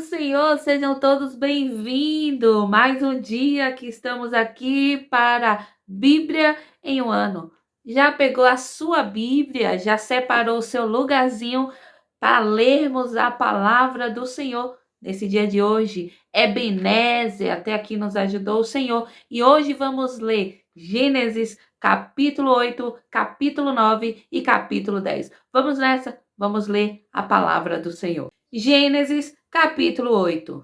do Senhor, sejam todos bem-vindos. Mais um dia que estamos aqui para Bíblia em um ano. Já pegou a sua Bíblia? Já separou o seu lugarzinho para lermos a palavra do Senhor? Nesse dia de hoje, Ebenezer, até aqui nos ajudou o Senhor. E hoje vamos ler Gênesis capítulo 8, capítulo 9 e capítulo 10. Vamos nessa? Vamos ler a palavra do Senhor. Gênesis capítulo 8.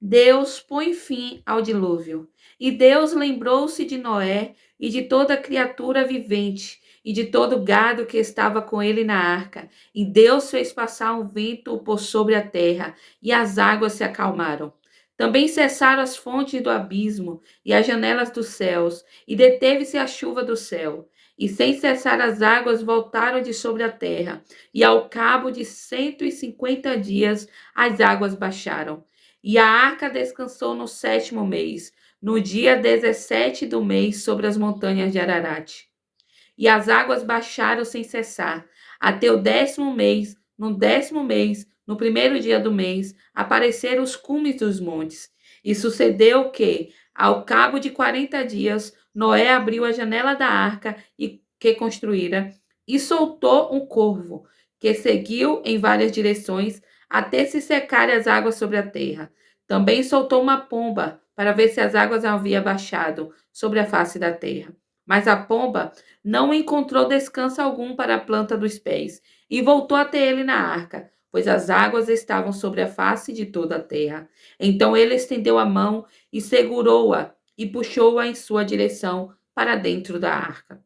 Deus põe fim ao dilúvio. E Deus lembrou-se de Noé e de toda criatura vivente e de todo gado que estava com ele na arca. E Deus fez passar um vento por sobre a terra, e as águas se acalmaram. Também cessaram as fontes do abismo e as janelas dos céus, e deteve-se a chuva do céu. E sem cessar as águas voltaram de sobre a terra, e ao cabo de 150 dias as águas baixaram. E a arca descansou no 7º mês, no dia 17 do mês, sobre as montanhas de Ararat. E as águas baixaram sem cessar, até o 10º mês. No 10º mês, no primeiro dia do mês, apareceram os cumes dos montes. E sucedeu que, ao cabo de 40 dias, Noé abriu a janela da arca que construíra e soltou um corvo, que seguiu em várias direções até se secarem as águas sobre a terra. Também soltou uma pomba, para ver se as águas haviam baixado sobre a face da terra. Mas a pomba não encontrou descanso algum para a planta dos pés, e voltou até ele na arca, pois as águas estavam sobre a face de toda a terra. Então ele estendeu a mão e segurou-a, e puxou-a em sua direção para dentro da arca.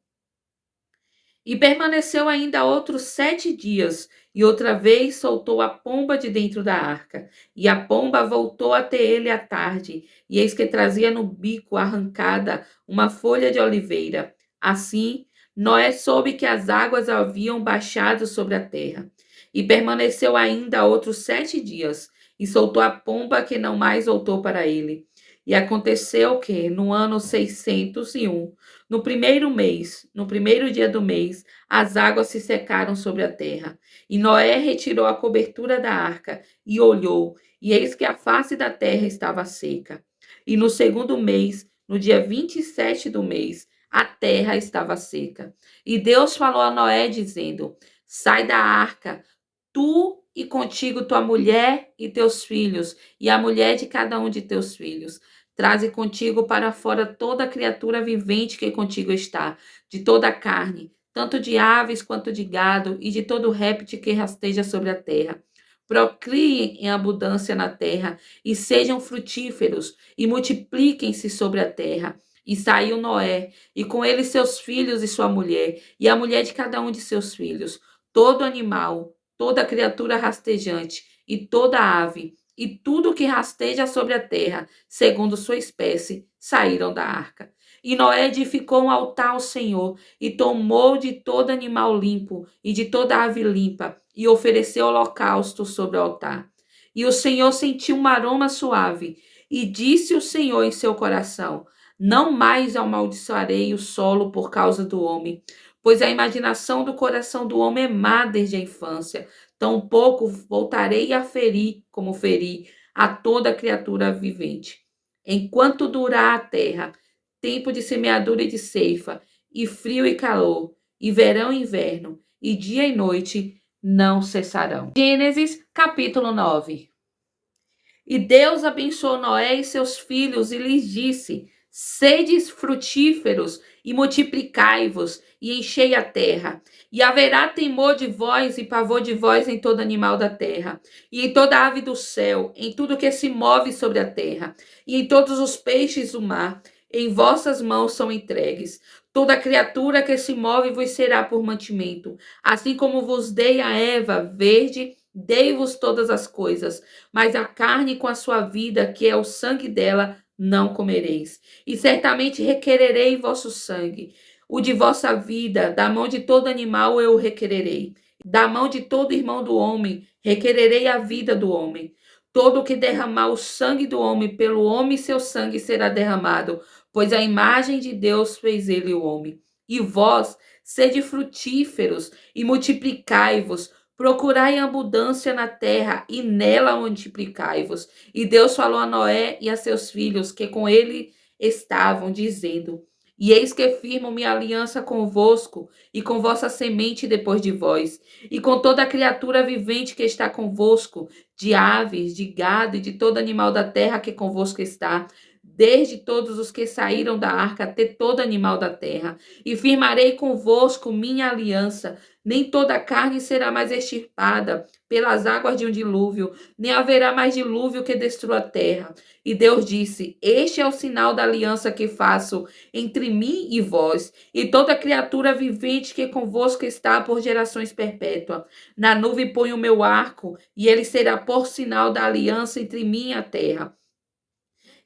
E permaneceu ainda outros 7 dias, e outra vez soltou a pomba de dentro da arca. E a pomba voltou até ele à tarde, e eis que trazia no bico arrancada uma folha de oliveira. Assim, Noé soube que as águas haviam baixado sobre a terra. E permaneceu ainda outros 7 dias, e soltou a pomba, que não mais voltou para ele. E aconteceu que, no ano 601, no primeiro mês, no primeiro dia do mês, as águas se secaram sobre a terra. E Noé retirou a cobertura da arca e olhou, e eis que a face da terra estava seca. E no segundo mês, no dia 27 do mês, a terra estava seca. E Deus falou a Noé, dizendo: Sai da arca, tu e contigo tua mulher e teus filhos, e a mulher de cada um de teus filhos. Traze contigo para fora toda criatura vivente que contigo está, de toda a carne, tanto de aves quanto de gado, e de todo réptil que rasteja sobre a terra. Procriem em abundância na terra, e sejam frutíferos, e multipliquem-se sobre a terra. E saiu Noé, e com ele seus filhos e sua mulher, e a mulher de cada um de seus filhos, todo animal, toda criatura rastejante, e toda ave, e tudo que rasteja sobre a terra, segundo sua espécie, saíram da arca. E Noé edificou um altar ao Senhor, e tomou de todo animal limpo, e de toda ave limpa, e ofereceu holocausto sobre o altar. E o Senhor sentiu um aroma suave, e disse o Senhor em seu coração: Não mais amaldiçoarei o solo por causa do homem, pois a imaginação do coração do homem é má desde a infância. Tampouco voltarei a ferir, como feri, a toda criatura vivente. Enquanto durar a terra, tempo de semeadura e de ceifa, e frio e calor, e verão e inverno, e dia e noite não cessarão. Gênesis capítulo 9. E Deus abençoou Noé e seus filhos e lhes disse: Sedes frutíferos e multiplicai-vos e enchei a terra. E haverá temor de vós e pavor de vós em todo animal da terra, e em toda ave do céu, em tudo que se move sobre a terra, e em todos os peixes do mar. Em vossas mãos são entregues. Toda criatura que se move vos será por mantimento. Assim como vos dei a erva verde, dei-vos todas as coisas, mas a carne com a sua vida, que é o sangue dela, não comereis. E certamente requererei vosso sangue. O de vossa vida, da mão de todo animal eu o requererei. Da mão de todo irmão do homem, requererei a vida do homem. Todo o que derramar o sangue do homem, pelo homem seu sangue será derramado, pois a imagem de Deus fez ele o homem. E vós, sede frutíferos e multiplicai-vos, Procurai abundância na terra e nela multiplicai-vos. E Deus falou a Noé e a seus filhos que com ele estavam, dizendo: E eis que firmo minha aliança convosco e com vossa semente depois de vós, e com toda criatura vivente que está convosco, de aves, de gado e de todo animal da terra que convosco está, desde todos os que saíram da arca até todo animal da terra. E firmarei convosco minha aliança. Nem toda a carne será mais extirpada pelas águas de um dilúvio, nem haverá mais dilúvio que destrua a terra. E Deus disse: Este é o sinal da aliança que faço entre mim e vós, e toda criatura vivente que convosco está por gerações perpétuas. Na nuvem ponho o meu arco, e ele será por sinal da aliança entre mim e a terra.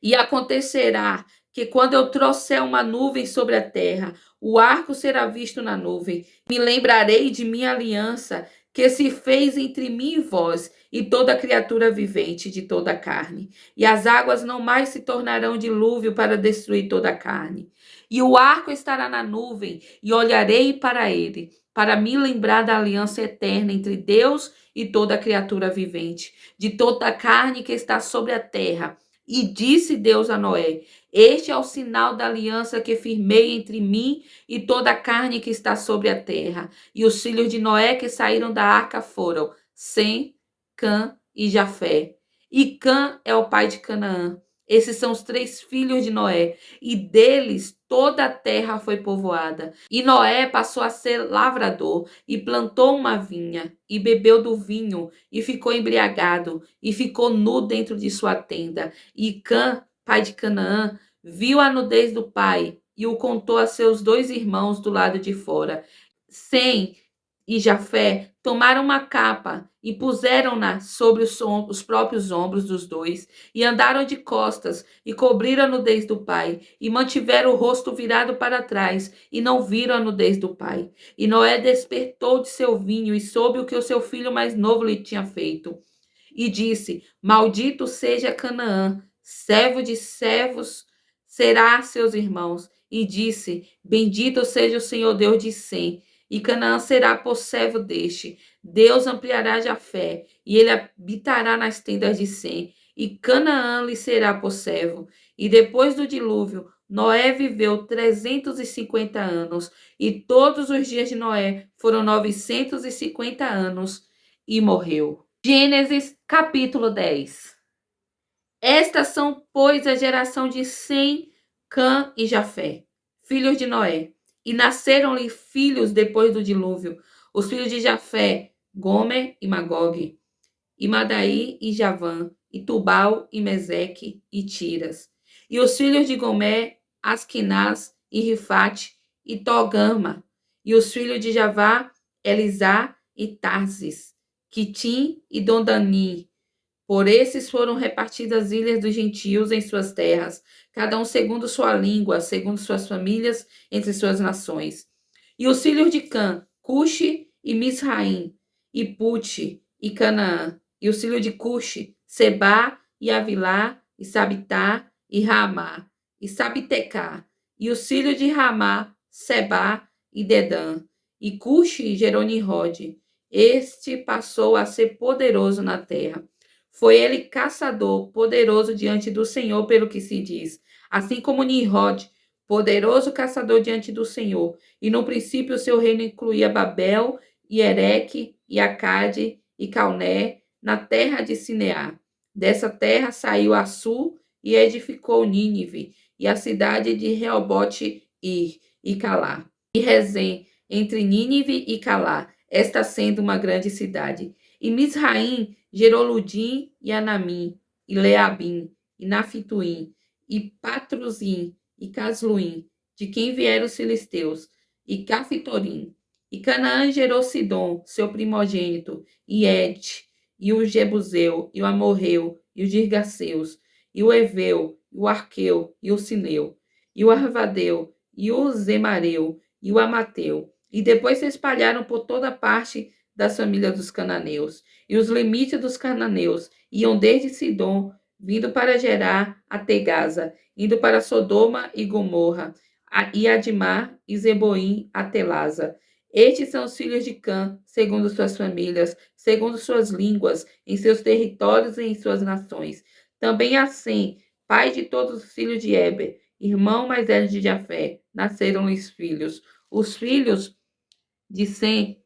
E acontecerá que quando eu trouxer uma nuvem sobre a terra, o arco será visto na nuvem. Me lembrarei de minha aliança que se fez entre mim e vós, e toda criatura vivente de toda a carne. E as águas não mais se tornarão dilúvio para destruir toda a carne. E o arco estará na nuvem, e olharei para ele, para me lembrar da aliança eterna entre Deus e toda criatura vivente, de toda a carne que está sobre a terra. E disse Deus a Noé: Este é o sinal da aliança que firmei entre mim e toda a carne que está sobre a terra. E os filhos de Noé que saíram da arca foram Sem, Cã e Jafé. E Cã é o pai de Canaã. Esses são os 3 filhos de Noé, e deles toda a terra foi povoada. E Noé passou a ser lavrador, e plantou uma vinha, e bebeu do vinho, e ficou embriagado, e ficou nu dentro de sua tenda. E Cã, pai de Canaã, viu a nudez do pai, e o contou a seus 2 irmãos do lado de fora. Sem e Jafé tomaram uma capa e puseram-na sobre os próprios ombros dos dois, e andaram de costas, e cobriram a nudez do pai, e mantiveram o rosto virado para trás, e não viram a nudez do pai. E Noé despertou de seu vinho, e soube o que o seu filho mais novo lhe tinha feito. E disse: Maldito seja Canaã, servo de servos será seus irmãos. E disse: Bendito seja o Senhor Deus de Sem, e Canaã será por servo deste. Deus ampliará Jafé, e ele habitará nas tendas de Sem, e Canaã lhe será por servo. E depois do dilúvio, Noé viveu 350 anos, e todos os dias de Noé foram 950 anos, e morreu. Gênesis capítulo 10. Estas são, pois, a geração de Sem, Cã e Jafé, filhos de Noé. E nasceram-lhe filhos depois do dilúvio. Os filhos de Jafé, Gomer e Magogue, e Madaí e Javã, e Tubal e Meseque e Tiras. E os filhos de Gomer, Asquenaz e Rifate e Togama. E os filhos de Javá, Elisá e Tarsis, Quitim e Dondani. Por esses foram repartidas as ilhas dos gentios em suas terras, cada um segundo sua língua, segundo suas famílias, entre suas nações. E os filhos de Cã, Cuxi e Misraim, e Pute e Canaã. E os filhos de Cuxi, Sebá e Avilá, e Sabitá e Ramá, e Sabitecá. E os filhos de Ramá, Sebá e Dedã. E Cuxi gerou Nimrode. Este passou a ser poderoso na terra. Foi ele caçador, poderoso diante do Senhor, pelo que se diz. Assim como Nimrod, poderoso caçador diante do Senhor. E no princípio o seu reino incluía Babel, e Ereque, e Acade, e Calné, na terra de Sineá. Dessa terra saiu Assur e edificou Nínive, e a cidade de Reobote-Ir, e Calá. E Rezém, entre Nínive e Calá, esta sendo uma grande cidade. E Misraim gerou Ludim e Anamim, e Leabim, e Nafituim, e Patruzim, e Casluim, de quem vieram os filisteus, e Cafitorim. E Canaã gerou Sidom, seu primogênito, e Et, e o Jebuseu, e o Amorreu, e os Girgaceus, e o Eveu, e o Arqueu, e o Sineu, e o Arvadeu, e o Zemareu, e o Amateu. E depois se espalharam por toda parte das famílias dos cananeus. E os limites dos cananeus iam desde Sidom, vindo para Gerar até Gaza, indo para Sodoma e Gomorra, e Admar e Zeboim até Laza. Estes são os filhos de Cã, segundo suas famílias, segundo suas línguas, em seus territórios e em suas nações. Também a Sem, pai de todos os filhos de Eber, irmão mais velho de Jafé, nasceram-lhes filhos. Os filhos de Sem,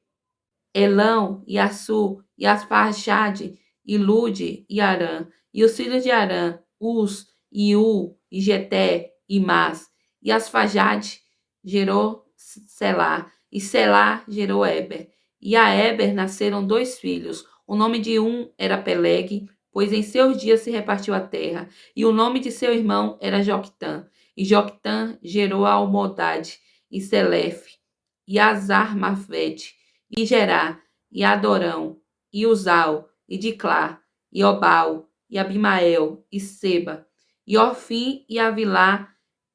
Elão, e Assur, e Asfarjade, e Lude, e Arã. E os filhos de Arã, Uz, e U, e Geté, e Mas. E Asfarjade gerou Selá, e Selá gerou Eber. E a Eber nasceram dois filhos. O nome de um era Peleg, pois em seus dias se repartiu a terra. E o nome de seu irmão era Joctã. E Joctã gerou a Almodade, e Selefe, e Azarmavete, e Gerá, e Adorão, e Uzal, e Diclá, e Obal, e Abimael, e Seba, e Orfim, e Avilá,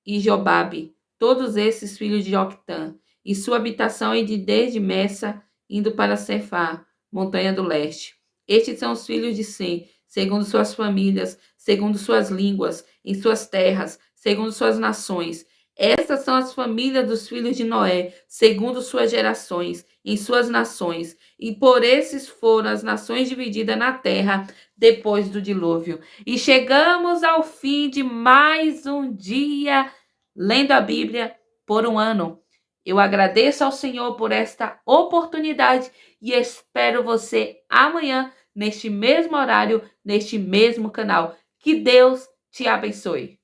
e Jobabe, todos esses filhos de Joctã, e sua habitação é de desde Messa, indo para Cefá, montanha do leste. Estes são os filhos de Sem, segundo suas famílias, segundo suas línguas, em suas terras, segundo suas nações. Estas são as famílias dos filhos de Noé, segundo suas gerações, em suas nações. E por esses foram as nações divididas na terra depois do dilúvio. E chegamos ao fim de mais um dia lendo a Bíblia por um ano. Eu agradeço ao Senhor por esta oportunidade e espero você amanhã, neste mesmo horário, neste mesmo canal. Que Deus te abençoe.